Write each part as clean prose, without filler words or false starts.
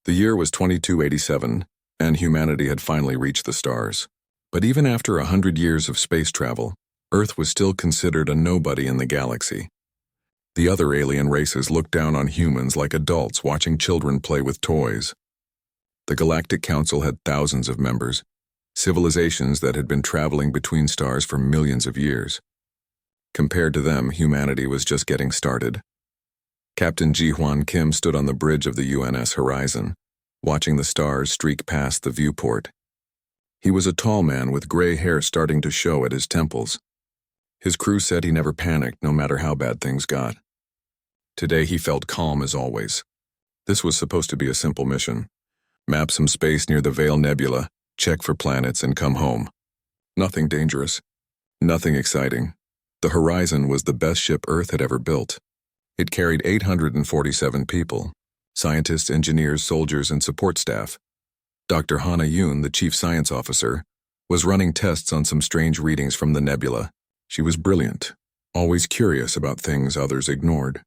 The year was 2287, and humanity had finally reached the stars. But even after 100 years of space travel, Earth was still considered a nobody in the galaxy. The other alien races looked down on humans like adults watching children play with toys. The Galactic Council had thousands of members, civilizations that had been traveling between stars for millions of years. Compared to them, humanity was just getting started. Captain Ji-Hwan Kim stood on the bridge of the UNS Horizon, watching the stars streak past the viewport. He was a tall man with gray hair starting to show at his temples. His crew said he never panicked no matter how bad things got. Today he felt calm as always. This was supposed to be a simple mission. Map some space near the Veil Nebula, check for planets, and come home. Nothing dangerous. Nothing exciting. The Horizon was the best ship Earth had ever built. It carried 847 people, scientists, engineers, soldiers, and support staff. Dr. Hana Yoon, the chief science officer, was running tests on some strange readings from the nebula. She was brilliant, always curious about things others ignored.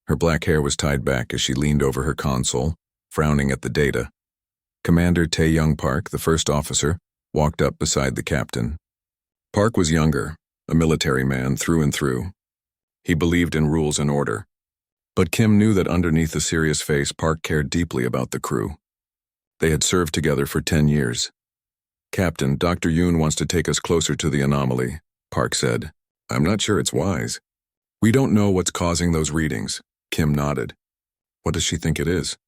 Her black hair was tied back as she leaned over her console, frowning at the data. Commander Tae-Young Park, the first officer, walked up beside the captain. Park was younger, a military man through and through. He believed in rules and order. But Kim knew that underneath the serious face, Park cared deeply about the crew. They had served together for 10 years. "Captain, Dr. Yoon wants to take us closer to the anomaly," Park said. "I'm not sure it's wise." "We don't know what's causing those readings," Kim nodded. "What does she think it is?"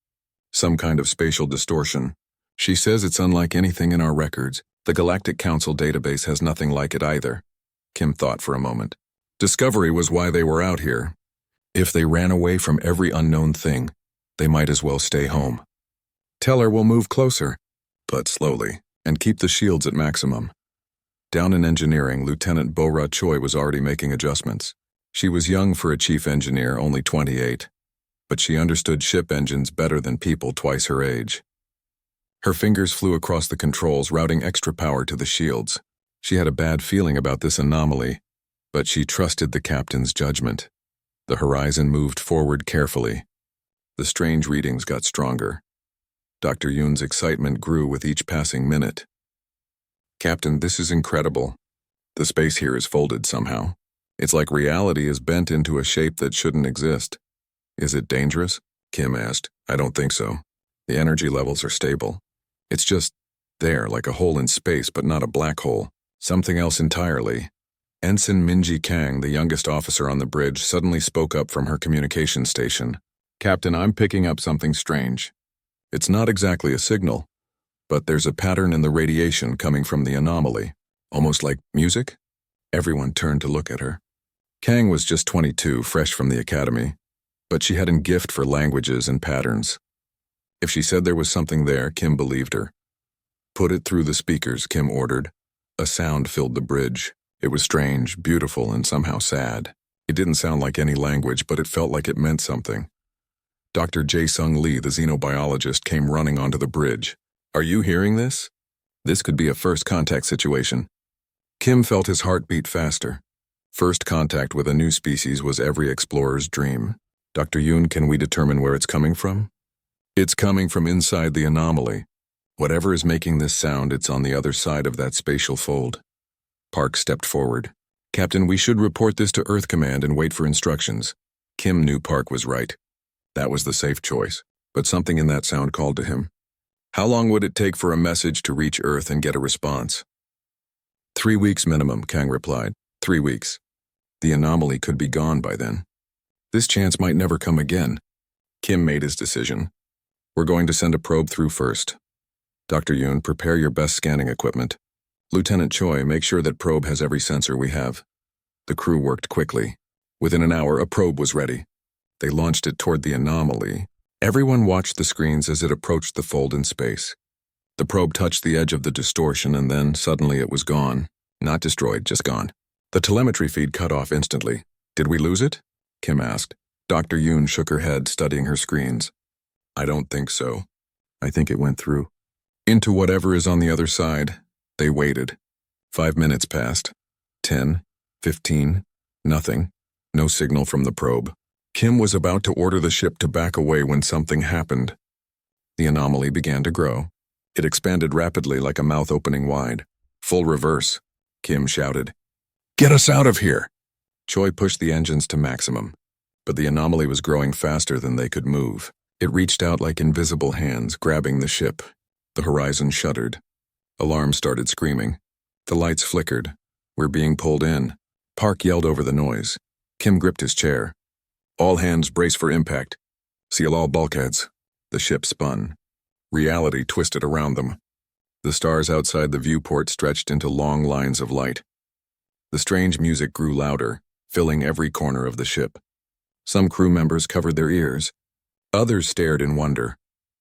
"Some kind of spatial distortion. She says it's unlike anything in our records. The Galactic Council database has nothing like it either." Kim thought for a moment. Discovery was why they were out here. If they ran away from every unknown thing, they might as well stay home. "Tell her we'll move closer, but slowly, and keep the shields at maximum." Down in engineering, Lieutenant Bo-Ra Choi was already making adjustments. She was young for a chief engineer, only 28, but she understood ship engines better than people twice her age. Her fingers flew across the controls, routing extra power to the shields. She had a bad feeling about this anomaly, but she trusted the captain's judgment. The Horizon moved forward carefully. The strange readings got stronger. Dr. Yoon's excitement grew with each passing minute. "Captain, this is incredible. The space here is folded somehow. It's like reality is bent into a shape that shouldn't exist." "Is it dangerous?" Kim asked. "I don't think so. The energy levels are stable. It's just there, like a hole in space, but not a black hole. Something else entirely." Ensign Minji Kang, the youngest officer on the bridge, suddenly spoke up from her communication station. "Captain, I'm picking up something strange. It's not exactly a signal, but there's a pattern in the radiation coming from the anomaly, almost like music." Everyone turned to look at her. Kang was just 22, fresh from the academy, but she had a gift for languages and patterns. If she said there was something there, Kim believed her. "Put it through the speakers," Kim ordered. A sound filled the bridge. It was strange, beautiful, and somehow sad. It didn't sound like any language, but it felt like it meant something. Dr. Jae-Sung Lee, the xenobiologist, came running onto the bridge. "Are you hearing this? This could be a first contact situation." Kim felt his heart beat faster. First contact with a new species was every explorer's dream. "Dr. Yoon, can we determine where it's coming from?" "It's coming from inside the anomaly. Whatever is making this sound, it's on the other side of that spatial fold." Park stepped forward. "Captain, we should report this to Earth Command and wait for instructions." Kim knew Park was right. That was the safe choice, but something in that sound called to him. How long would it take for a message to reach Earth and get a response? 3 weeks minimum, Kang replied. 3 weeks. The anomaly could be gone by then. This chance might never come again. Kim made his decision. "We're going to send a probe through first. Dr. Yoon, prepare your best scanning equipment. Lieutenant Choi, make sure that probe has every sensor we have." The crew worked quickly. Within an hour, a probe was ready. They launched it toward the anomaly. Everyone watched the screens as it approached the fold in space. The probe touched the edge of the distortion, and then, suddenly, it was gone. Not destroyed, just gone. The telemetry feed cut off instantly. "Did we lose it?" Kim asked. Dr. Yoon shook her head, studying her screens. "I don't think so. I think it went through. Into whatever is on the other side." They waited. 5 minutes passed. 10, 15, nothing. No signal from the probe. Kim was about to order the ship to back away when something happened. The anomaly began to grow. It expanded rapidly like a mouth opening wide. Full reverse, Kim shouted. Get us out of here! Choi pushed the engines to maximum, but the anomaly was growing faster than they could move. It reached out like invisible hands, grabbing the ship. The horizon shuddered. Alarms started screaming. The lights flickered. We're being pulled in. Park yelled over the noise. Kim gripped his chair. All hands brace for impact. Seal all bulkheads. The ship spun. Reality twisted around them. The stars outside the viewport stretched into long lines of light. The strange music grew louder, filling every corner of the ship. Some crew members covered their ears. Others stared in wonder.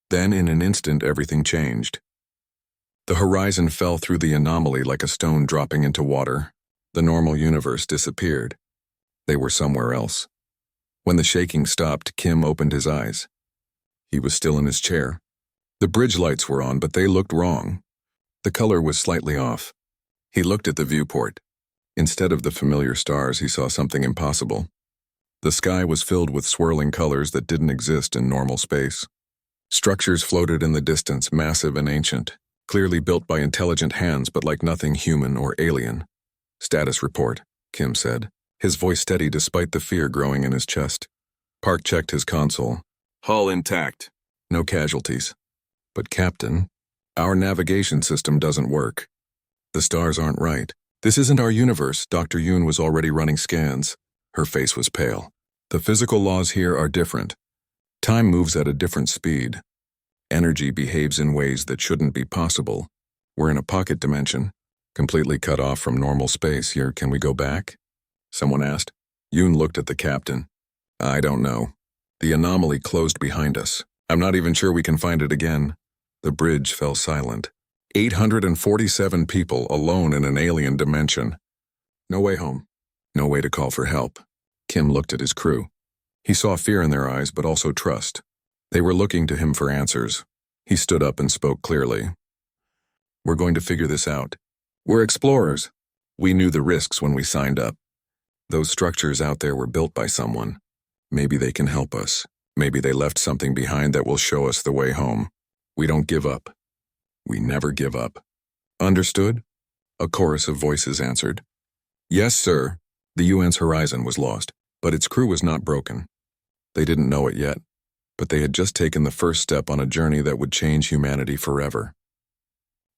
Then, in an instant, everything changed. The horizon fell through the anomaly like a stone dropping into water. The normal universe disappeared. They were somewhere else. When the shaking stopped, Kim opened his eyes. He was still in his chair. The bridge lights were on, but they looked wrong. The color was slightly off. He looked at the viewport. Instead of the familiar stars, he saw something impossible. The sky was filled with swirling colors that didn't exist in normal space. Structures floated in the distance, massive and ancient, clearly built by intelligent hands but like nothing human or alien. Status report, Kim said, his voice steady despite the fear growing in his chest. Park checked his console. Hull intact. No casualties. But Captain, our navigation system doesn't work. The stars aren't right. This isn't our universe. Dr. Yoon was already running scans. Her face was pale. The physical laws here are different. Time moves at a different speed. Energy behaves in ways that shouldn't be possible. We're in a pocket dimension, completely cut off from normal space here. Can we go back? Someone asked. Yoon looked at the captain. I don't know. The anomaly closed behind us. I'm not even sure we can find it again. The bridge fell silent. 847 people alone in an alien dimension. No way home. No way to call for help. Kim looked at his crew. He saw fear in their eyes, but also trust. They were looking to him for answers. He stood up and spoke clearly. We're going to figure this out. We're explorers. We knew the risks when we signed up. Those structures out there were built by someone. Maybe they can help us. Maybe they left something behind that will show us the way home. We don't give up. We never give up. Understood? A chorus of voices answered. Yes, sir. The UN's horizon was lost, but its crew was not broken. They didn't know it yet, but they had just taken the first step on a journey that would change humanity forever.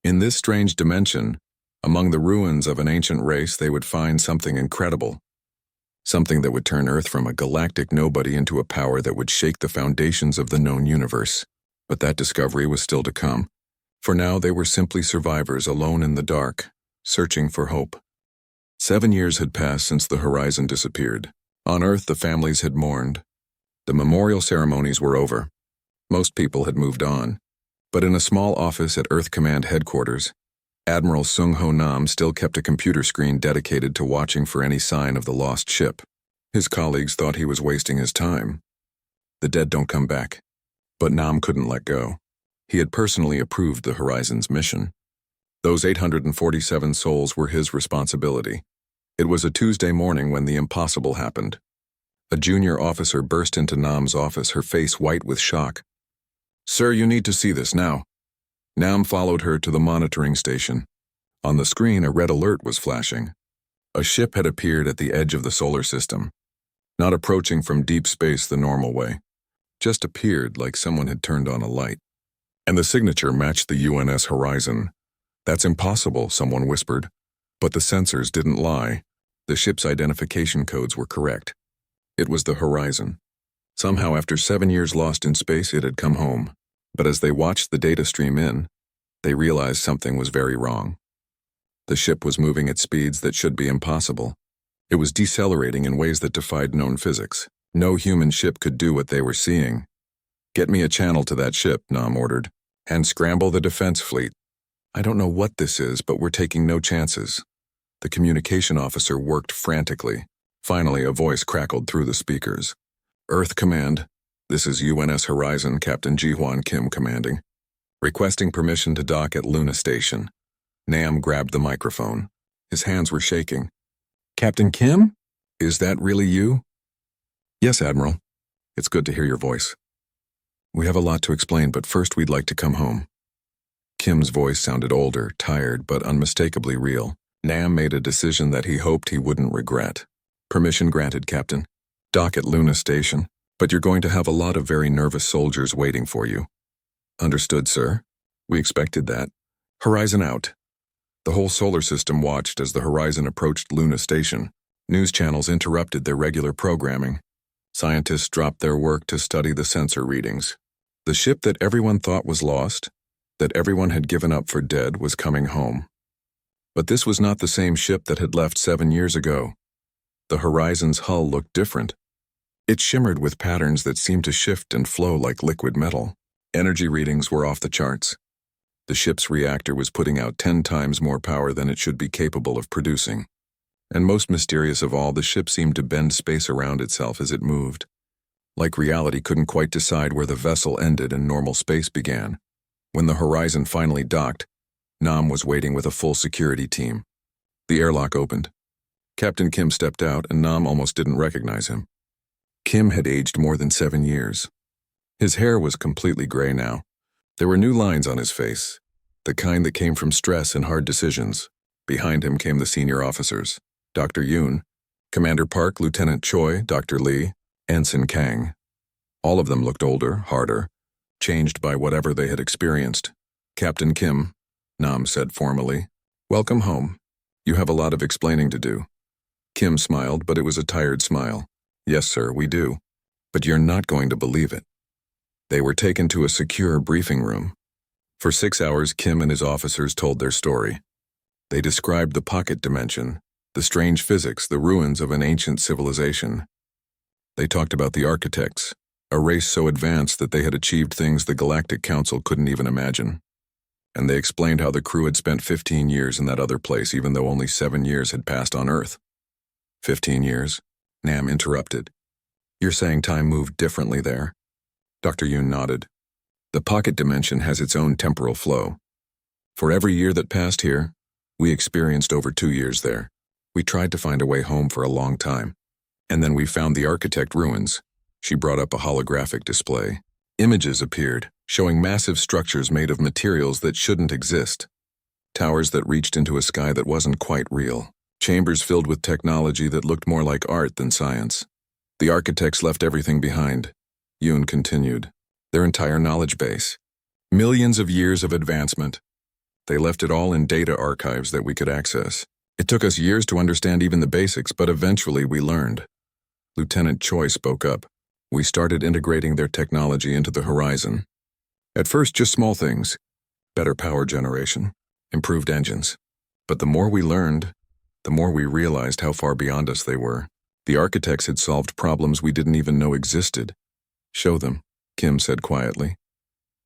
In this strange dimension, among the ruins of an ancient race, they would find something incredible. Something that would turn Earth from a galactic nobody into a power that would shake the foundations of the known universe. But that discovery was still to come. For now, they were simply survivors alone in the dark, searching for hope. 7 years had passed since the horizon disappeared. On Earth, the families had mourned. The memorial ceremonies were over. Most people had moved on. But in a small office at Earth Command headquarters, Admiral Sung-Ho Nam still kept a computer screen dedicated to watching for any sign of the lost ship. His colleagues thought he was wasting his time. The dead don't come back. But Nam couldn't let go. He had personally approved the Horizon's mission. Those 847 souls were his responsibility. It was a Tuesday morning when the impossible happened. A junior officer burst into Nam's office, her face white with shock. Sir, you need to see this now. Nam followed her to the monitoring station. On the screen, a red alert was flashing. A ship had appeared at the edge of the solar system. Not approaching from deep space the normal way. Just appeared like someone had turned on a light. And the signature matched the UNS Horizon. That's impossible, someone whispered. But the sensors didn't lie. The ship's identification codes were correct. It was the Horizon. Somehow, after 7 years lost in space, it had come home. But as they watched the data stream in, they realized something was very wrong. The ship was moving at speeds that should be impossible. It was decelerating in ways that defied known physics. No human ship could do what they were seeing. Get me a channel to that ship, Nam ordered, and scramble the defense fleet. I don't know what this is, but we're taking no chances. The communication officer worked frantically. Finally, a voice crackled through the speakers. Earth Command, this is UNS Horizon, Captain Ji-Hwan Kim commanding. Requesting permission to dock at Luna Station. Nam grabbed the microphone. His hands were shaking. Captain Kim? Is that really you? Yes, Admiral. It's good to hear your voice. We have a lot to explain, but first we'd like to come home. Kim's voice sounded older, tired, but unmistakably real. Nam made a decision that he hoped he wouldn't regret. Permission granted, Captain. Dock at Luna Station, but you're going to have a lot of very nervous soldiers waiting for you. Understood, sir. We expected that. Horizon out. The whole solar system watched as the Horizon approached Luna Station. News channels interrupted their regular programming. Scientists dropped their work to study the sensor readings. The ship that everyone thought was lost, that everyone had given up for dead, was coming home. But this was not the same ship that had left 7 years ago. The Horizon's hull looked different. It shimmered with patterns that seemed to shift and flow like liquid metal. Energy readings were off the charts. The ship's reactor was putting out 10 times more power than it should be capable of producing. And most mysterious of all, the ship seemed to bend space around itself as it moved. Like reality couldn't quite decide where the vessel ended and normal space began. When the Horizon finally docked, Nam was waiting with a full security team. The airlock opened. Captain Kim stepped out, and Nam almost didn't recognize him. Kim had aged more than 7 years. His hair was completely gray now. There were new lines on his face, the kind that came from stress and hard decisions. Behind him came the senior officers, Dr. Yoon, Commander Park, Lieutenant Choi, Dr. Lee, Ensign Kang. All of them looked older, harder, changed by whatever they had experienced. Captain Kim, Nam said formally, "Welcome home. You have a lot of explaining to do." Kim smiled, but it was a tired smile. "Yes, sir, we do. But you're not going to believe it." They were taken to a secure briefing room. For 6 hours, Kim and his officers told their story. They described the pocket dimension, the strange physics, the ruins of an ancient civilization. They talked about the architects, a race so advanced that they had achieved things the Galactic Council couldn't even imagine. And they explained how the crew had spent 15 years in that other place, even though only 7 years had passed on Earth. 15 years? Nam interrupted. "You're saying time moved differently there?" Dr. Yoon nodded. "The pocket dimension has its own temporal flow. For every year that passed here, we experienced over 2 years there. We tried to find a way home for a long time. And then we found the architect ruins." She brought up a holographic display. Images appeared, showing massive structures made of materials that shouldn't exist. Towers that reached into a sky that wasn't quite real. Chambers filled with technology that looked more like art than science. The architects left everything behind. Yoon continued. Their entire knowledge base. Millions of years of advancement. They left it all in data archives that we could access. It took us years to understand even the basics, but eventually we learned. Lieutenant Choi spoke up. We started integrating their technology into the Horizon. At first, just small things. Better power generation, improved engines. But the more we learned, the more we realized how far beyond us they were. The architects had solved problems we didn't even know existed. "Show them," Kim said quietly.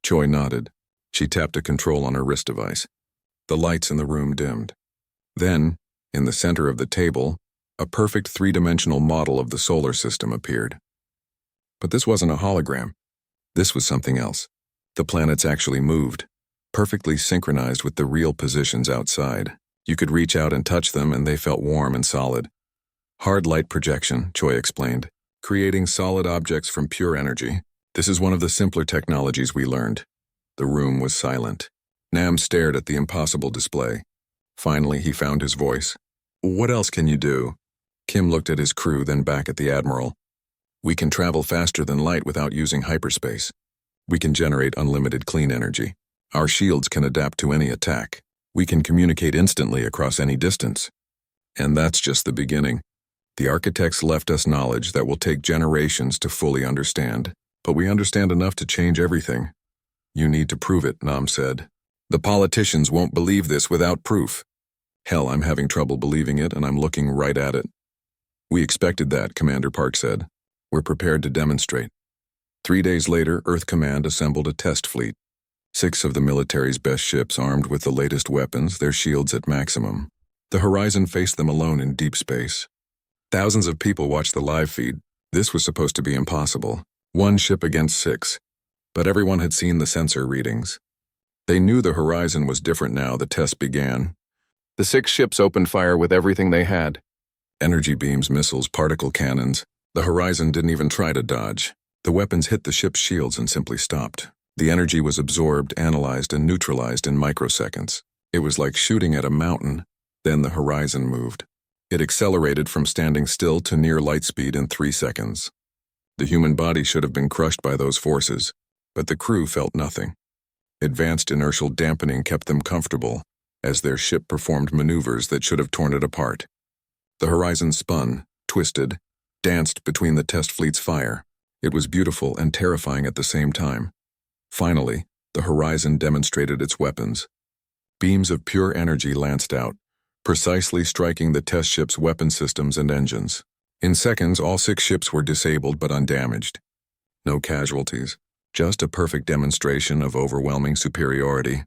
Choi nodded. She tapped a control on her wrist device. The lights in the room dimmed. Then, in the center of the table, a perfect three-dimensional model of the solar system appeared. But this wasn't a hologram. This was something else. The planets actually moved, perfectly synchronized with the real positions outside. You could reach out and touch them, and they felt warm and solid. Hard light projection, Choi explained, creating solid objects from pure energy. This is one of the simpler technologies we learned. The room was silent. Nam stared at the impossible display. Finally, he found his voice. "What else can you do?" Kim looked at his crew, then back at the Admiral. "We can travel faster than light without using hyperspace. We can generate unlimited clean energy. Our shields can adapt to any attack. We can communicate instantly across any distance. And that's just the beginning. The architects left us knowledge that will take generations to fully understand, but we understand enough to change everything." "You need to prove it," Nam said. "The politicians won't believe this without proof." "Hell, I'm having trouble believing it, and I'm looking right at it." "We expected that," Commander Park said. "We're prepared to demonstrate." 3 days later, Earth Command assembled a test fleet. 6 of the military's best ships armed with the latest weapons, their shields at maximum. The Horizon faced them alone in deep space. Thousands of people watched the live feed. This was supposed to be impossible. 1 ship against 6. But everyone had seen the sensor readings. They knew the Horizon was different now the test began. The 6 ships opened fire with everything they had. Energy beams, missiles, particle cannons. The Horizon didn't even try to dodge. The weapons hit the ship's shields and simply stopped. The energy was absorbed, analyzed, and neutralized in microseconds. It was like shooting at a mountain. Then the horizon moved. It accelerated from standing still to near light speed in 3 seconds. The human body should have been crushed by those forces, but the crew felt nothing. Advanced inertial dampening kept them comfortable, as their ship performed maneuvers that should have torn it apart. The horizon spun, twisted, danced between the test fleet's fire. It was beautiful and terrifying at the same time. Finally, the horizon demonstrated its weapons. Beams of pure energy lanced out, precisely striking the test ship's weapon systems and engines. In seconds, all 6 ships were disabled but undamaged. No casualties, just a perfect demonstration of overwhelming superiority.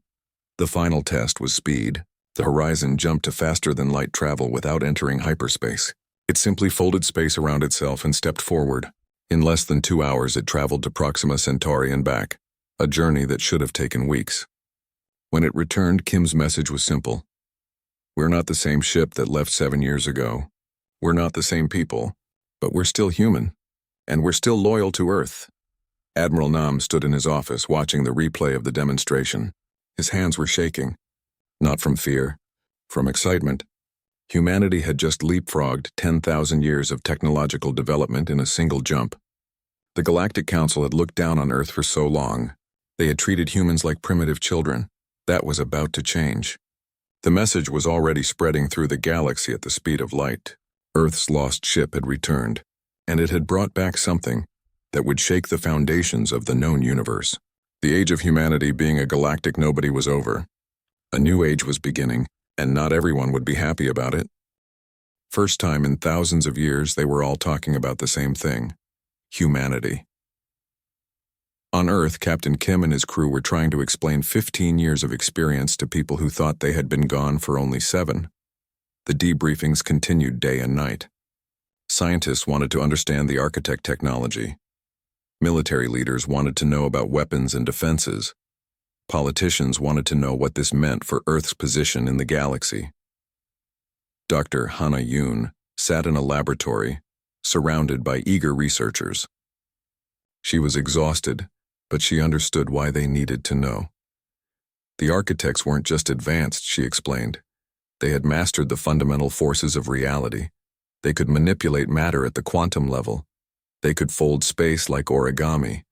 The final test was speed. The horizon jumped to faster-than-light travel without entering hyperspace. It simply folded space around itself and stepped forward. In less than 2 hours, it traveled to Proxima Centauri and back, a journey that should have taken weeks. When it returned, Kim's message was simple. We're not the same ship that left 7 years ago. We're not the same people, but we're still human, and we're still loyal to Earth. Admiral Nam stood in his office watching the replay of the demonstration. His hands were shaking, not from fear, from excitement. Humanity had just leapfrogged 10,000 years of technological development in a single jump. The Galactic Council had looked down on Earth for so long. They had treated humans like primitive children. That was about to change. The message was already spreading through the galaxy at the speed of light. Earth's lost ship had returned, and it had brought back something that would shake the foundations of the known universe. The age of humanity being a galactic nobody was over. A new age was beginning, and not everyone would be happy about it. First time in thousands of years, they were all talking about the same thing: humanity. On Earth, Captain Kim and his crew were trying to explain 15 years of experience to people who thought they had been gone for only 7. The debriefings continued day and night. Scientists wanted to understand the architect technology. Military leaders wanted to know about weapons and defenses. Politicians wanted to know what this meant for Earth's position in the galaxy. Dr. Hana Yoon sat in a laboratory, surrounded by eager researchers. She was exhausted, but she understood why they needed to know. The architects weren't just advanced, she explained. They had mastered the fundamental forces of reality. They could manipulate matter at the quantum level. They could fold space like origami.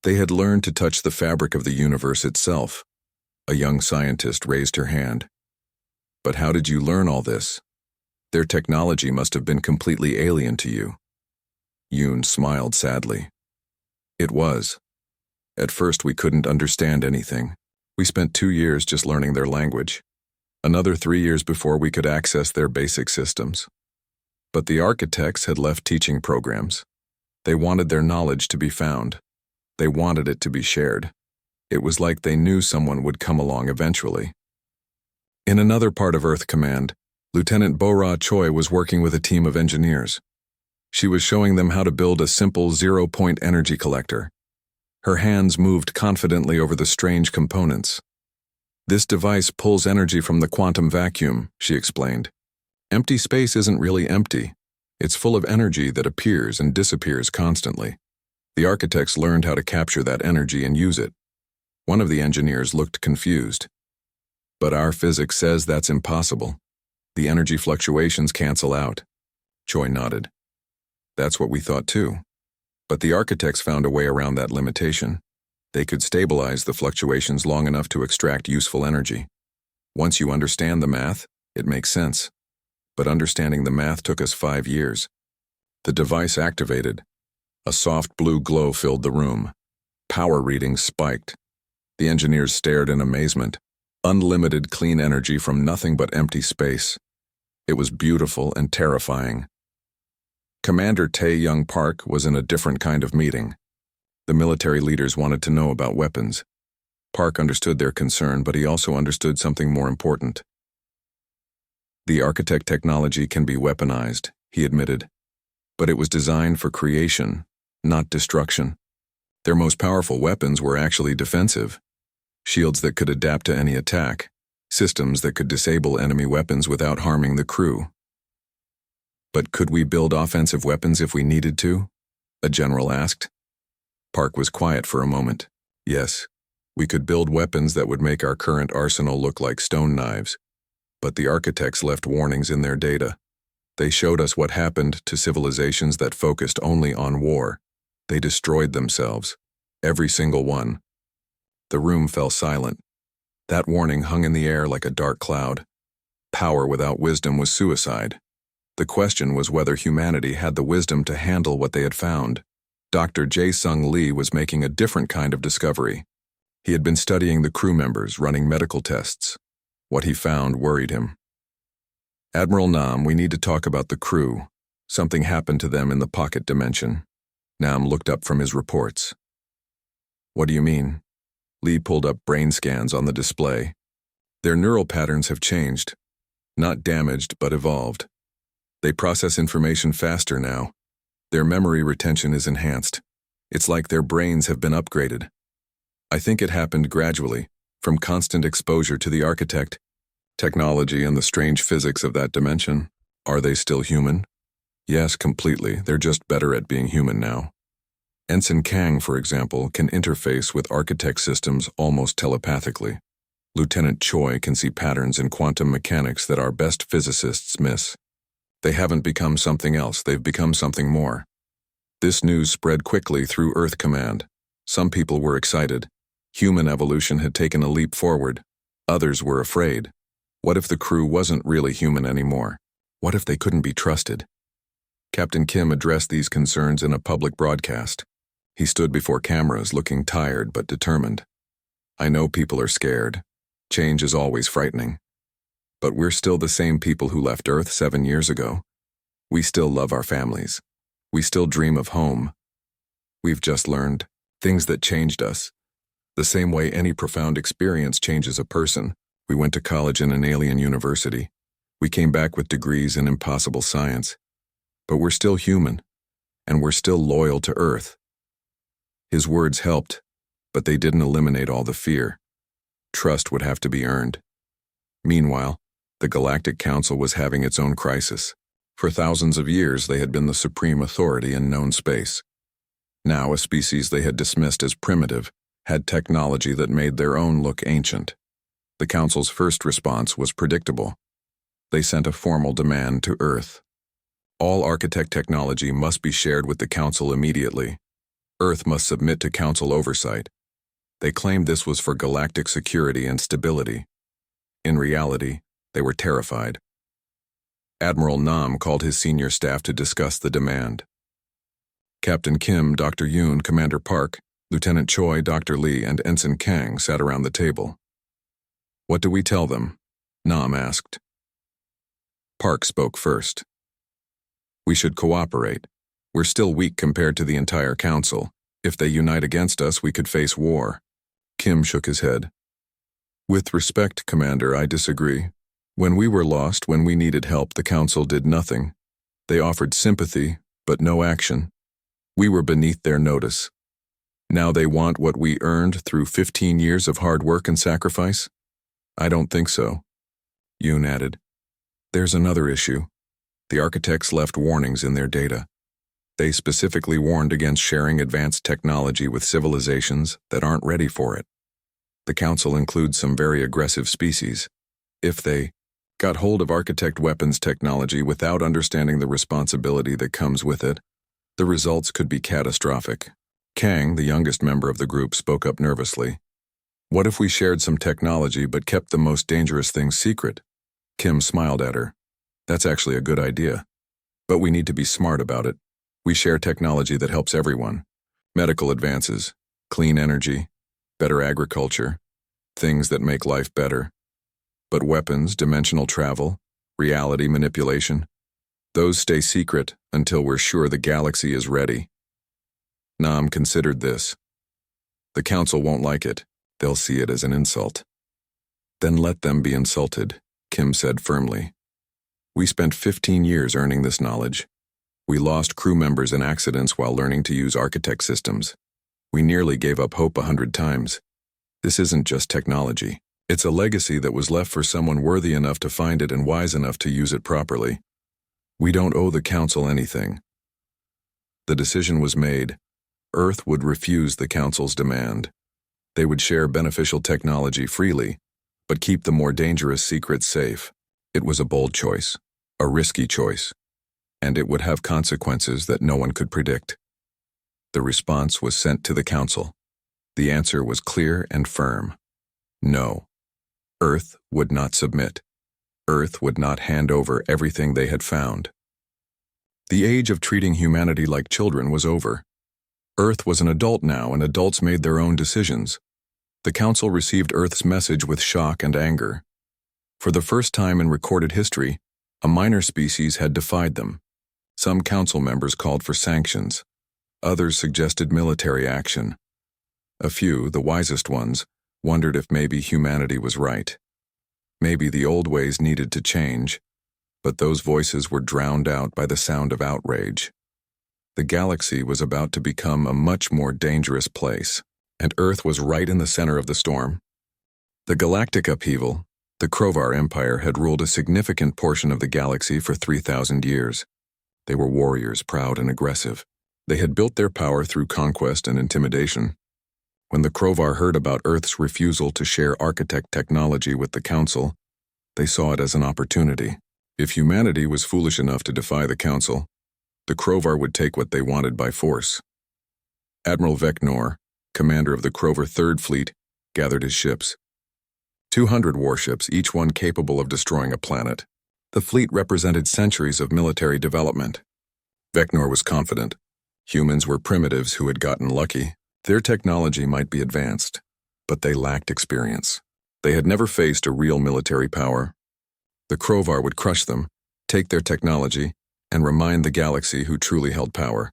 They had learned to touch the fabric of the universe itself. A young scientist raised her hand. But how did you learn all this? Their technology must have been completely alien to you. Yoon smiled sadly. It was. At first we couldn't understand anything. We spent 2 years just learning their language. Another 3 years before we could access their basic systems. But the architects had left teaching programs. They wanted their knowledge to be found. They wanted it to be shared. It was like they knew someone would come along eventually. In another part of Earth Command, Lieutenant Bo-Ra Choi was working with a team of engineers. She was showing them how to build a simple zero-point energy collector. Her hands moved confidently over the strange components. This device pulls energy from the quantum vacuum, she explained. Empty space isn't really empty. It's full of energy that appears and disappears constantly. The architects learned how to capture that energy and use it. One of the engineers looked confused. But our physics says that's impossible. The energy fluctuations cancel out. Choi nodded. That's what we thought too. But the architects found a way around that limitation. They could stabilize the fluctuations long enough to extract useful energy. Once you understand the math, it makes sense. But understanding the math took us 5 years. The device activated. A soft blue glow filled the room. Power readings spiked. The engineers stared in amazement. Unlimited clean energy from nothing but empty space. It was beautiful and terrifying. Commander Tae-Young Park was in a different kind of meeting. The military leaders wanted to know about weapons. Park understood their concern, but he also understood something more important. The architect technology can be weaponized, he admitted. But it was designed for creation, not destruction. Their most powerful weapons were actually defensive. Shields that could adapt to any attack. Systems that could disable enemy weapons without harming the crew. But could we build offensive weapons if we needed to? A general asked. Park was quiet for a moment. Yes, we could build weapons that would make our current arsenal look like stone knives. But the architects left warnings in their data. They showed us what happened to civilizations that focused only on war. They destroyed themselves. Every single one. The room fell silent. That warning hung in the air like a dark cloud. Power without wisdom was suicide. The question was whether humanity had the wisdom to handle what they had found. Dr. Jae-Sung Lee was making a different kind of discovery. He had been studying the crew members, running medical tests. What he found worried him. Admiral Nam, we need to talk about the crew. Something happened to them in the pocket dimension. Nam looked up from his reports. What do you mean? Lee pulled up brain scans on the display. Their neural patterns have changed. Not damaged, but evolved. They process information faster now. Their memory retention is enhanced. It's like their brains have been upgraded. I think it happened gradually, from constant exposure to the architect, technology and the strange physics of that dimension. Are they still human? Yes, completely. They're just better at being human now. Ensign Kang, for example, can interface with architect systems almost telepathically. Lieutenant Choi can see patterns in quantum mechanics that our best physicists miss. They haven't become something else, they've become something more. This news spread quickly through Earth Command. Some people were excited. Human evolution had taken a leap forward. Others were afraid. What if the crew wasn't really human anymore? What if they couldn't be trusted? Captain Kim addressed these concerns in a public broadcast. He stood before cameras looking tired but determined. I know people are scared. Change is always frightening. But we're still the same people who left Earth 7 years ago. We still love our families. We still dream of home. We've just learned things that changed us. The same way any profound experience changes a person. We went to college in an alien university. We came back with degrees in impossible science. But we're still human, and we're still loyal to Earth. His words helped, but they didn't eliminate all the fear. Trust would have to be earned. Meanwhile, the Galactic Council was having its own crisis. For thousands of years, they had been the supreme authority in known space. Now, a species they had dismissed as primitive had technology that made their own look ancient. The Council's first response was predictable. They sent a formal demand to Earth. All architect technology must be shared with the Council immediately. Earth must submit to Council oversight. They claimed this was for galactic security and stability. In reality, they were terrified. Admiral Nam called his senior staff to discuss the demand. Captain Kim, Dr. Yoon, Commander Park, Lieutenant Choi, Dr. Lee, and Ensign Kang sat around the table. What do we tell them? Nam asked. Park spoke first. We should cooperate. We're still weak compared to the entire Council. If they unite against us, we could face war. Kim shook his head. With respect, Commander, I disagree. When we were lost, when we needed help, the Council did nothing. They offered sympathy, but no action. We were beneath their notice. Now they want what we earned through 15 years of hard work and sacrifice? I don't think so. Yoon added. There's another issue. The architects left warnings in their data. They specifically warned against sharing advanced technology with civilizations that aren't ready for it. The Council includes some very aggressive species. If they got hold of architect weapons technology without understanding the responsibility that comes with it, the results could be catastrophic. Kang, the youngest member of the group, spoke up nervously. What if we shared some technology but kept the most dangerous things secret? Kim smiled at her. That's actually a good idea. But we need to be smart about it. We share technology that helps everyone. Medical advances, clean energy, better agriculture, things that make life better. But weapons, dimensional travel, reality manipulation, those stay secret until we're sure the galaxy is ready. Nam considered this. The Council won't like it. They'll see it as an insult. Then let them be insulted, Kim said firmly. We spent 15 years earning this knowledge. We lost crew members in accidents while learning to use architect systems. We nearly gave up hope 100 times. This isn't just technology. It's a legacy that was left for someone worthy enough to find it and wise enough to use it properly. We don't owe the Council anything. The decision was made. Earth would refuse the Council's demand. They would share beneficial technology freely, but keep the more dangerous secrets safe. It was a bold choice, a risky choice, and it would have consequences that no one could predict. The response was sent to the Council. The answer was clear and firm. No. Earth would not submit. Earth would not hand over everything they had found. The age of treating humanity like children was over. Earth was an adult now, and adults made their own decisions. The Council received Earth's message with shock and anger. For the first time in recorded history, a minor species had defied them. Some Council members called for sanctions. Others suggested military action. A few, the wisest ones, wondered if maybe humanity was right. Maybe the old ways needed to change, but those voices were drowned out by the sound of outrage. The galaxy was about to become a much more dangerous place, and Earth was right in the center of the storm. The galactic upheaval, the Krovar Empire, had ruled a significant portion of the galaxy for 3,000 years. They were warriors, proud and aggressive. They had built their power through conquest and intimidation. When the Krovar heard about Earth's refusal to share architect technology with the Council, they saw it as an opportunity. If humanity was foolish enough to defy the Council, the Krovar would take what they wanted by force. Admiral Vecnor, commander of the Krovar Third Fleet, gathered his ships. 200 warships, each one capable of destroying a planet. The fleet represented centuries of military development. Vecnor was confident. Humans were primitives who had gotten lucky. Their technology might be advanced, but they lacked experience. They had never faced a real military power. The Krovar would crush them, take their technology, and remind the galaxy who truly held power.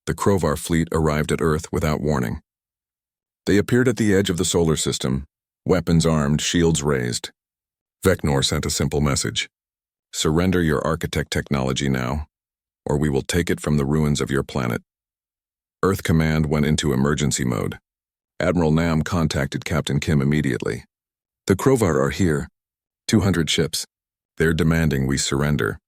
The Krovar fleet arrived at Earth without warning. They appeared at the edge of the solar system, weapons armed, shields raised. Vecnor sent a simple message. Surrender your architect technology now, or we will take it from the ruins of your planet. Earth Command went into emergency mode. Admiral Nam contacted Captain Kim immediately. The Krovar are here. 200 ships. They're demanding we surrender.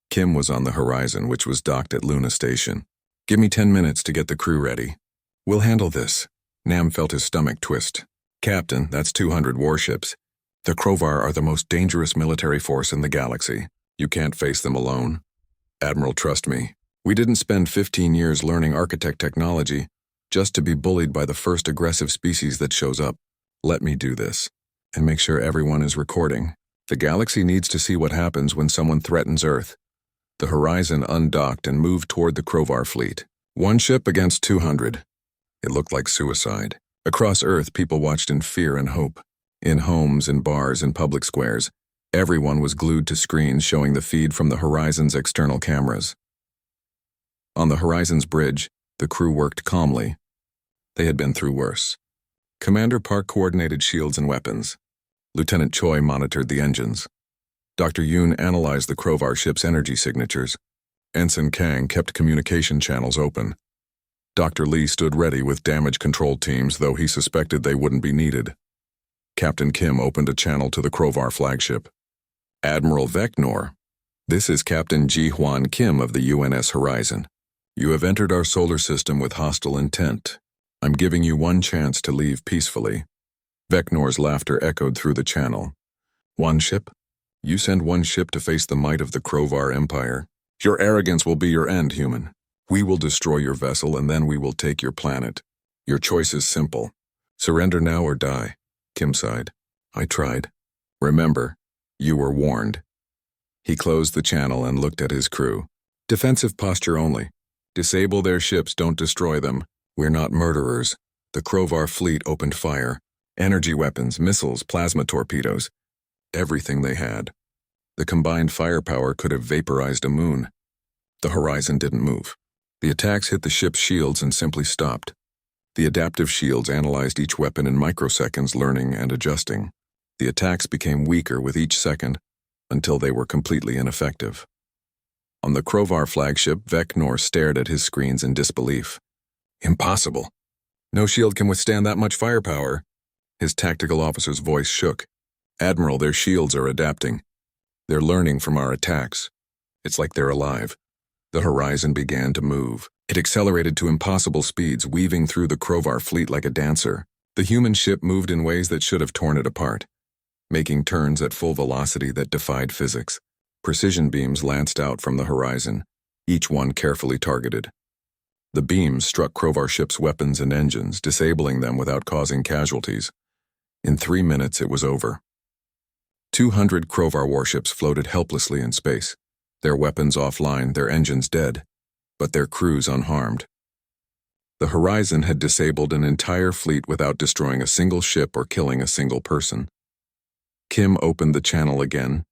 Kim was on the horizon, which was docked at Luna Station. Give me 10 minutes to get the crew ready. We'll handle this. Nam felt his stomach twist. Captain, that's 200 warships. The Krovar are the most dangerous military force in the galaxy. You can't face them alone. Admiral, trust me. We didn't spend 15 years learning architect technology just to be bullied by the first aggressive species that shows up. Let me do this, and make sure everyone is recording. The galaxy needs to see what happens when someone threatens Earth. The horizon undocked and moved toward the Krovar fleet. 1 ship against 200. It looked like suicide. Across Earth, people watched in fear and hope. In homes, in bars, in public squares, everyone was glued to screens showing the feed from the horizon's external cameras. On the horizon's bridge, the crew worked calmly. They had been through worse. Commander Park coordinated shields and weapons. Lieutenant Choi monitored the engines. Dr. Yoon analyzed the Krovar ship's energy signatures. Ensign Kang kept communication channels open. Dr. Lee stood ready with damage control teams, though he suspected they wouldn't be needed. Captain Kim opened a channel to the Krovar flagship. Admiral Vecnor, this is Captain Ji-Hwan Kim of the UNS Horizon. You have entered our solar system with hostile intent. I'm giving you 1 chance to leave peacefully. Vecnor's laughter echoed through the channel. 1 ship? You send 1 ship to face the might of the Krovar Empire. Your arrogance will be your end, human. We will destroy your vessel, and then we will take your planet. Your choice is simple. Surrender now or die. Kim sighed. I tried. Remember, you were warned. He closed the channel and looked at his crew. Defensive posture only. Disable their ships, don't destroy them. We're not murderers. The Krovar fleet opened fire. Energy weapons, missiles, plasma torpedoes. Everything they had. The combined firepower could have vaporized a moon. The horizon didn't move. The attacks hit the ship's shields and simply stopped. The adaptive shields analyzed each weapon in microseconds, learning and adjusting. The attacks became weaker with each second, until they were completely ineffective. On the Krovar flagship, Vecnor stared at his screens in disbelief. Impossible. No shield can withstand that much firepower. His tactical officer's voice shook. Admiral, their shields are adapting. They're learning from our attacks. It's like they're alive. The horizon began to move. It accelerated to impossible speeds, weaving through the Krovar fleet like a dancer. The human ship moved in ways that should have torn it apart, making turns at full velocity that defied physics. Precision beams lanced out from the horizon, each one carefully targeted. The beams struck Krovar ship's weapons and engines, disabling them without causing casualties. In 3 minutes, it was over. 200 Krovar warships floated helplessly in space, their weapons offline, their engines dead, but their crews unharmed. The horizon had disabled an entire fleet without destroying a single ship or killing a single person. Kim opened the channel again.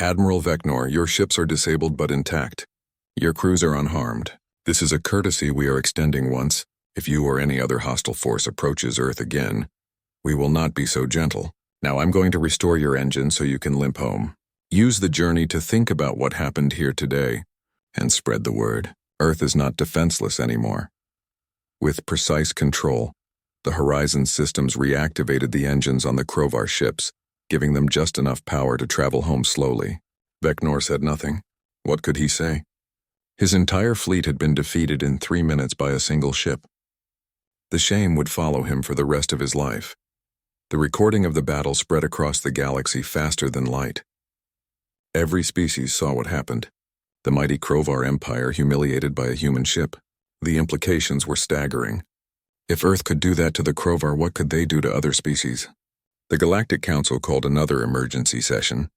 "Admiral Vecnor, your ships are disabled but intact. Your crews are unharmed. This is a courtesy we are extending once. If you or any other hostile force approaches Earth again, we will not be so gentle. Now I'm going to restore your engine so you can limp home. Use the journey to think about what happened here today and spread the word. Earth is not defenseless anymore." With precise control, the Horizon systems reactivated the engines on the Krovar ships, giving them just enough power to travel home slowly. Vecnor said nothing. What could he say? His entire fleet had been defeated in 3 minutes by a single ship. The shame would follow him for the rest of his life. The recording of the battle spread across the galaxy faster than light. Every species saw what happened. The mighty Krovar Empire humiliated by a human ship. The implications were staggering. If Earth could do that to the Krovar, what could they do to other species? The Galactic Council called another emergency session.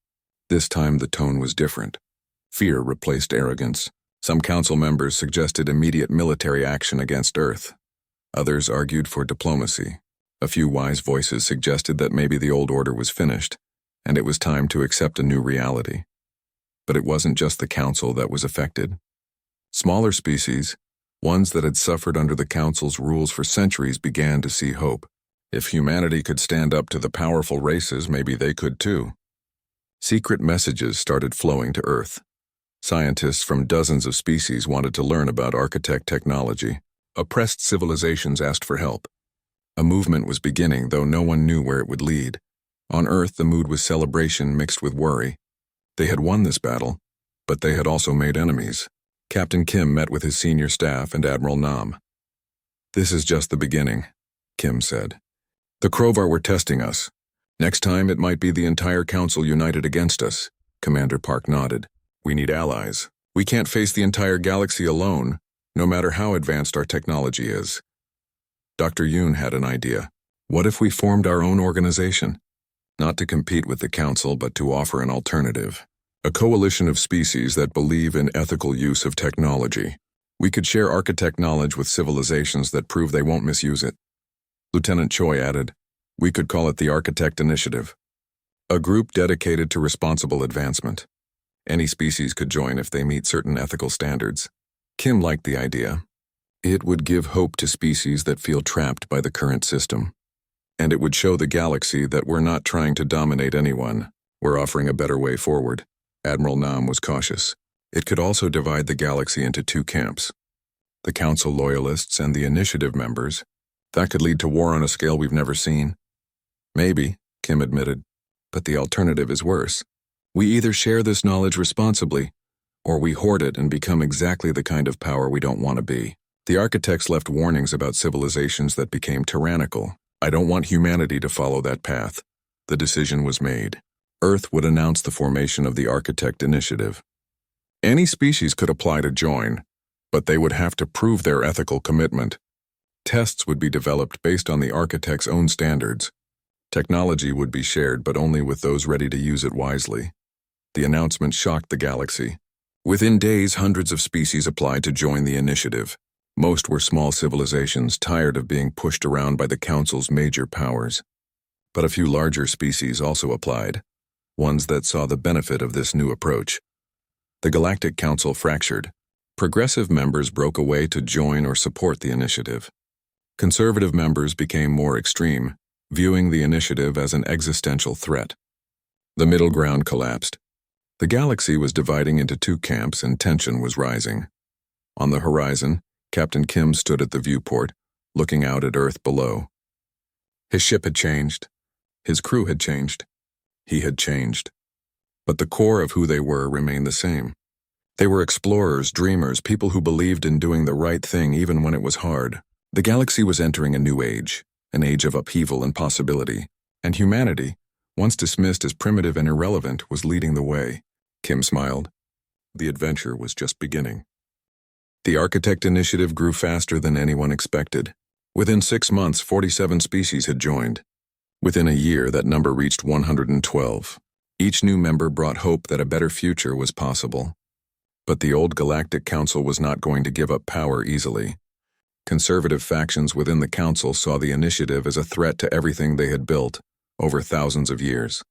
This time the tone was different. Fear replaced arrogance. Some council members suggested immediate military action against Earth. Others argued for diplomacy. A few wise voices suggested that maybe the old order was finished, and it was time to accept a new reality. But it wasn't just the council that was affected. Smaller species, ones that had suffered under the council's rules for centuries, began to see hope. If humanity could stand up to the powerful races, maybe they could too. Secret messages started flowing to Earth. Scientists from dozens of species wanted to learn about architect technology. Oppressed civilizations asked for help. A movement was beginning, though no one knew where it would lead. On Earth, the mood was celebration mixed with worry. They had won this battle, but they had also made enemies. Captain Kim met with his senior staff and Admiral Nam. "This is just the beginning," Kim said. "The Krovar were testing us. Next time it might be the entire council united against us." Commander Park nodded. "We need allies. We can't face the entire galaxy alone, no matter how advanced our technology is." Dr. Yoon had an idea. What if we formed our own organization? Not to compete with the council, but to offer an alternative. A coalition of species that believe in ethical use of technology. We could share architect knowledge with civilizations that prove they won't misuse it. Lieutenant Choi added, "We could call it the Architect Initiative. A group dedicated to responsible advancement. Any species could join if they meet certain ethical standards." Kim liked the idea. It would give hope to species that feel trapped by the current system. And it would show the galaxy that we're not trying to dominate anyone. We're offering a better way forward. Admiral Nam was cautious. It could also divide the galaxy into 2 camps. The Council loyalists and the Initiative members. That could lead to war on a scale we've never seen. Maybe, Kim admitted, but the alternative is worse. We either share this knowledge responsibly, or we hoard it and become exactly the kind of power we don't want to be. The architects left warnings about civilizations that became tyrannical. I don't want humanity to follow that path. The decision was made. Earth would announce the formation of the Architect Initiative. Any species could apply to join, but they would have to prove their ethical commitment. Tests would be developed based on the architect's own standards. Technology would be shared, but only with those ready to use it wisely. The announcement shocked the galaxy. Within days, hundreds of species applied to join the initiative. Most were small civilizations tired of being pushed around by the Council's major powers. But a few larger species also applied, ones that saw the benefit of this new approach. The Galactic Council fractured. Progressive members broke away to join or support the initiative. Conservative members became more extreme, viewing the initiative as an existential threat. The middle ground collapsed. The galaxy was dividing into 2 camps and tension was rising. On the horizon, Captain Kim stood at the viewport, looking out at Earth below. His ship had changed. His crew had changed. He had changed. But the core of who they were remained the same. They were explorers, dreamers, people who believed in doing the right thing even when it was hard. The galaxy was entering a new age, an age of upheaval and possibility, and humanity, once dismissed as primitive and irrelevant, was leading the way. Kim smiled. The adventure was just beginning. The Architect Initiative grew faster than anyone expected. Within 6 months, 47 species had joined. Within a year, that number reached 112. Each new member brought hope that a better future was possible. But the old Galactic Council was not going to give up power easily. Conservative factions within the Council saw the initiative as a threat to everything they had built over thousands of years.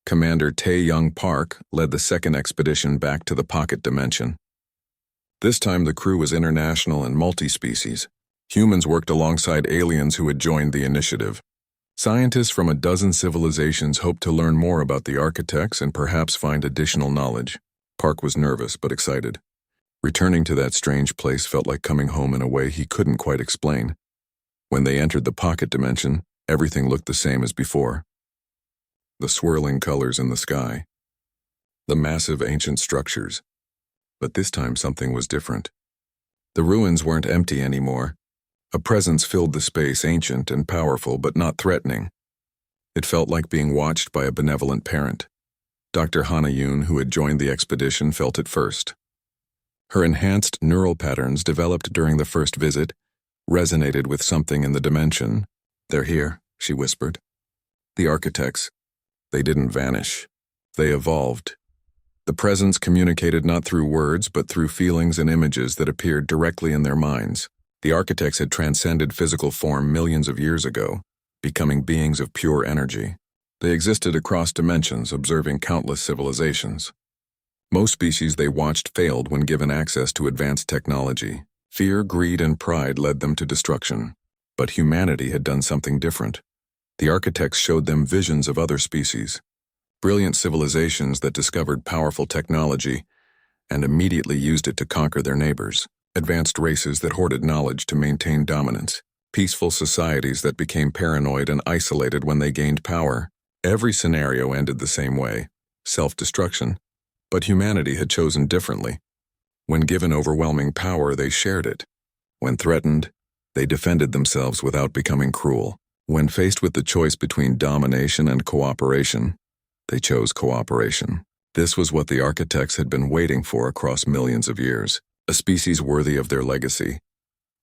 Commander Tae-Young Park led the second expedition back to the Pocket Dimension. This time the crew was international and multi-species. Humans worked alongside aliens who had joined the initiative. Scientists from a dozen civilizations hoped to learn more about the architects and perhaps find additional knowledge. Park was nervous but excited. Returning to that strange place felt like coming home in a way he couldn't quite explain. When they entered the Pocket Dimension, everything looked the same as before. The swirling colors in the sky. The massive ancient structures. But this time something was different. The ruins weren't empty anymore. A presence filled the space, ancient and powerful but not threatening. It felt like being watched by a benevolent parent. Dr. Hana-Yoon, who had joined the expedition, felt it first. Her enhanced neural patterns developed during the first visit resonated with something in the dimension. "They're here," she whispered. The architects. They didn't vanish. They evolved. The presence communicated not through words but through feelings and images that appeared directly in their minds. The architects had transcended physical form millions of years ago, becoming beings of pure energy. They existed across dimensions, observing countless civilizations. Most species they watched failed when given access to advanced technology. Fear, greed, and pride led them to destruction. But humanity had done something different. The architects showed them visions of other species, brilliant civilizations that discovered powerful technology and immediately used it to conquer their neighbors, advanced races that hoarded knowledge to maintain dominance, peaceful societies that became paranoid and isolated when they gained power. Every scenario ended the same way, self-destruction. But humanity had chosen differently. When given overwhelming power, they shared it. When threatened, they defended themselves without becoming cruel. When faced with the choice between domination and cooperation, they chose cooperation. This was what the architects had been waiting for across millions of years, a species worthy of their legacy.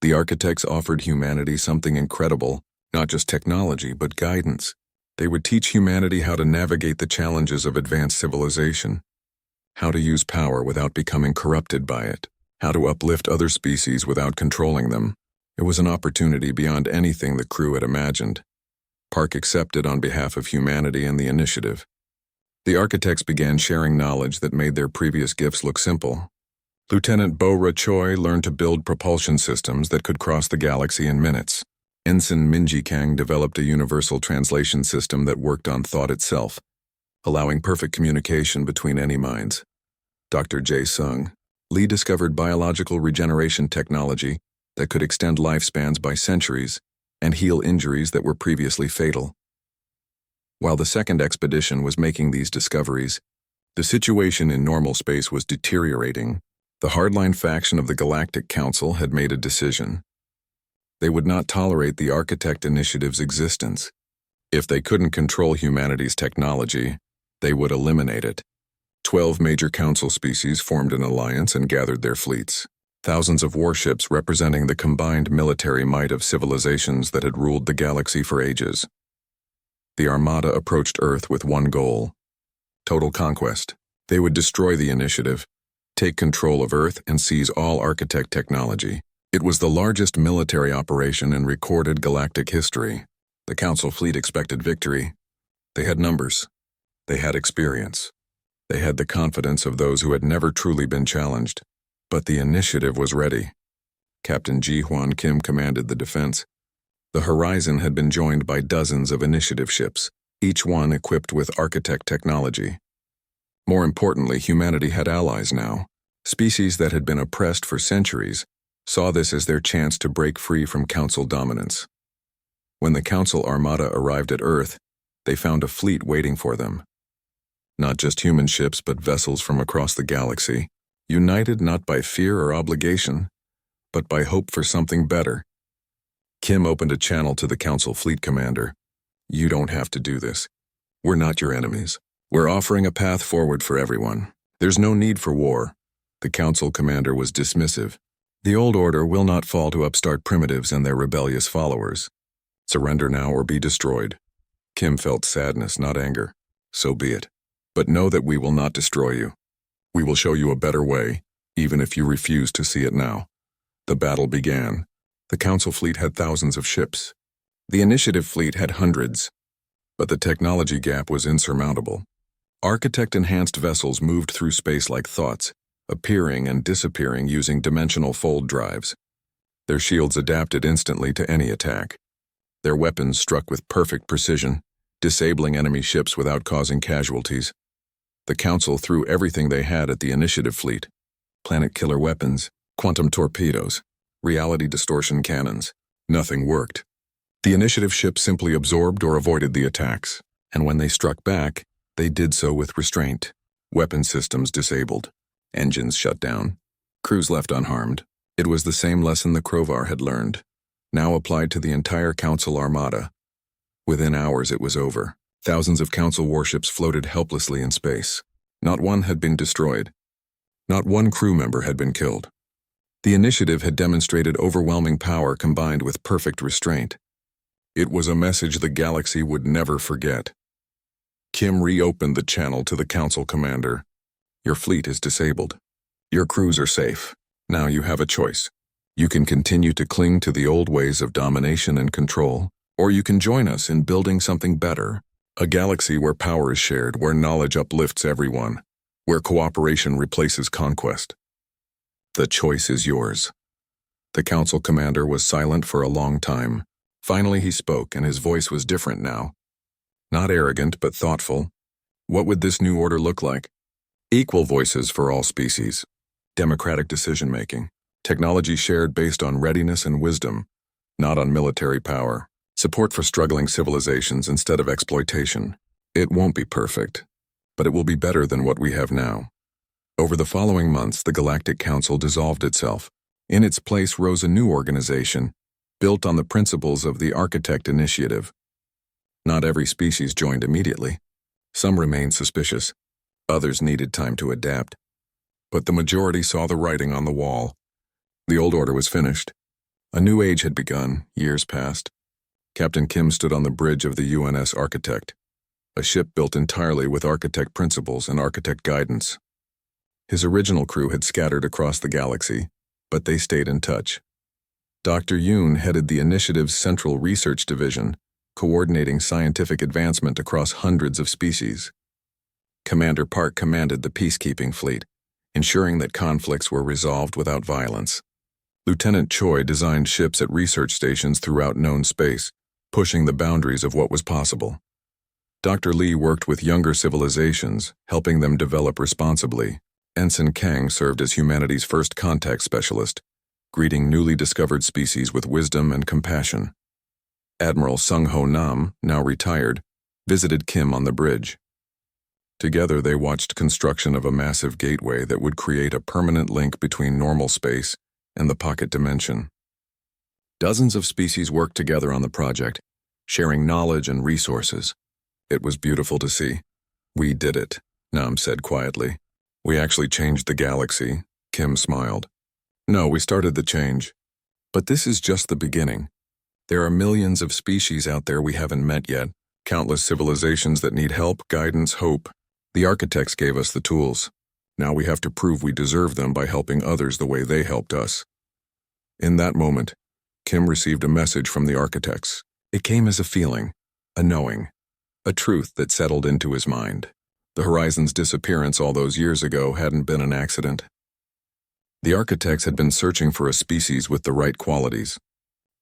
The architects offered humanity something incredible, not just technology, but guidance. They would teach humanity how to navigate the challenges of advanced civilization, how to use power without becoming corrupted by it, how to uplift other species without controlling them. It was an opportunity beyond anything the crew had imagined. Park accepted on behalf of humanity and the initiative. The architects began sharing knowledge that made their previous gifts look simple. Lieutenant Bo-Ra Choi learned to build propulsion systems that could cross the galaxy in minutes. Ensign Minji Kang developed a universal translation system that worked on thought itself, allowing perfect communication between any minds. Dr. Jae Sung Lee discovered biological regeneration technology that could extend lifespans by centuries and heal injuries that were previously fatal. While the second expedition was making these discoveries, the situation in normal space was deteriorating. The hardline faction of the Galactic Council had made a decision. They would not tolerate the Architect Initiative's existence. If they couldn't control humanity's technology, they would eliminate it. 12 major council species formed an alliance and gathered their fleets. Thousands of warships representing the combined military might of civilizations that had ruled the galaxy for ages. The Armada approached Earth with one goal: total conquest. They would destroy the initiative, take control of Earth, and seize all architect technology. It was the largest military operation in recorded galactic history. The Council fleet expected victory. They had numbers. They had experience. They had the confidence of those who had never truly been challenged. But the initiative was ready. Captain Ji-Hwan Kim commanded the defense. The horizon had been joined by dozens of initiative ships, each one equipped with architect technology. More importantly, humanity had allies now. Species that had been oppressed for centuries saw this as their chance to break free from Council dominance. When the Council Armada arrived at Earth, they found a fleet waiting for them. Not just human ships, but vessels from across the galaxy. united not by fear or obligation, but by hope for something better. Kim opened a channel to the Council Fleet Commander. You don't have to do this. We're not your enemies. We're offering a path forward for everyone. There's no need for war. The Council Commander was dismissive. The old order will not fall to upstart primitives and their rebellious followers. Surrender now or be destroyed. Kim felt sadness, not anger. So be it. But know that we will not destroy you. We will show you a better way, even if you refuse to see it now. The battle began. The Council fleet had thousands of ships. The Initiative fleet had hundreds. But the technology gap was insurmountable. Architect-enhanced vessels moved through space like thoughts, appearing and disappearing using dimensional fold drives. Their shields adapted instantly to any attack. Their weapons struck with perfect precision, disabling enemy ships without causing casualties. The Council threw everything they had at the Initiative fleet: planet-killer weapons, quantum torpedoes, reality distortion cannons. Nothing worked. The Initiative ships simply absorbed or avoided the attacks, and when they struck back, they did so with restraint. Weapon systems disabled, engines shut down, crews left unharmed. It was the same lesson the Crovar had learned, now applied to the entire Council armada. Within hours it was over. Thousands of Council warships floated helplessly in space. Not one had been destroyed. Not one crew member had been killed. The Initiative had demonstrated overwhelming power combined with perfect restraint. It was a message the galaxy would never forget. Kim reopened the channel to the Council Commander. Your fleet is disabled. Your crews are safe. Now you have a choice. You can continue to cling to the old ways of domination and control, or you can join us in building something better. A galaxy where power is shared, where knowledge uplifts everyone, where cooperation replaces conquest. The choice is yours. The Council Commander was silent for a long time. Finally he spoke, and his voice was different now. Not arrogant, but thoughtful. What would this new order look like? Equal voices for all species. Democratic decision-making. Technology shared based on readiness and wisdom, not on military power. Support for struggling civilizations instead of exploitation. It won't be perfect, but it will be better than what we have now. Over the following months, the Galactic Council dissolved itself. In its place rose a new organization, built on the principles of the Architect Initiative. Not every species joined immediately. Some remained suspicious. Others needed time to adapt. But the majority saw the writing on the wall. The old order was finished. A new age had begun, years passed. Captain Kim stood on the bridge of the UNS Architect, a ship built entirely with Architect principles and Architect guidance. His original crew had scattered across the galaxy, but they stayed in touch. Dr. Yoon headed the Initiative's Central Research Division, coordinating scientific advancement across hundreds of species. Commander Park commanded the peacekeeping fleet, ensuring that conflicts were resolved without violence. Lieutenant Choi designed ships at research stations throughout known space, pushing the boundaries of what was possible. Dr. Lee worked with younger civilizations, helping them develop responsibly. Ensign Kang served as humanity's first contact specialist, greeting newly discovered species with wisdom and compassion. Admiral Sung-Ho Nam, now retired, visited Kim on the bridge. Together they watched construction of a massive gateway that would create a permanent link between normal space and the pocket dimension. Dozens of species worked together on the project, sharing knowledge and resources. It was beautiful to see. We did it, Nam said quietly. We actually changed the galaxy, Kim smiled. No, we started the change. But this is just the beginning. There are millions of species out there we haven't met yet, countless civilizations that need help, guidance, hope. The architects gave us the tools. Now we have to prove we deserve them by helping others the way they helped us. In that moment, Kim received a message from the architects. It came as a feeling, a knowing, a truth that settled into his mind. The Horizon's disappearance all those years ago hadn't been an accident. The architects had been searching for a species with the right qualities: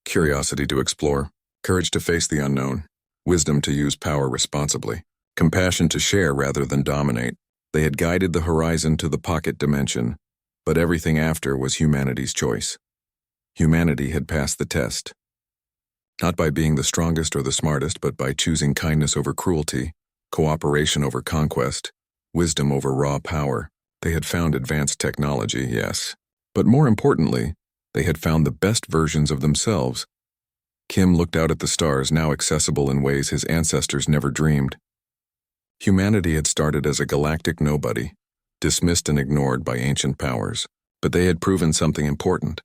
curiosity to explore, courage to face the unknown, wisdom to use power responsibly, compassion to share rather than dominate. They had guided the Horizon to the pocket dimension, but everything after was humanity's choice. Humanity had passed the test. Not by being the strongest or the smartest, but by choosing kindness over cruelty, cooperation over conquest, wisdom over raw power. They had found advanced technology, yes, but more importantly, they had found the best versions of themselves. Kim looked out at the stars, now accessible in ways his ancestors never dreamed. Humanity had started as a galactic nobody, dismissed and ignored by ancient powers, but they had proven something important.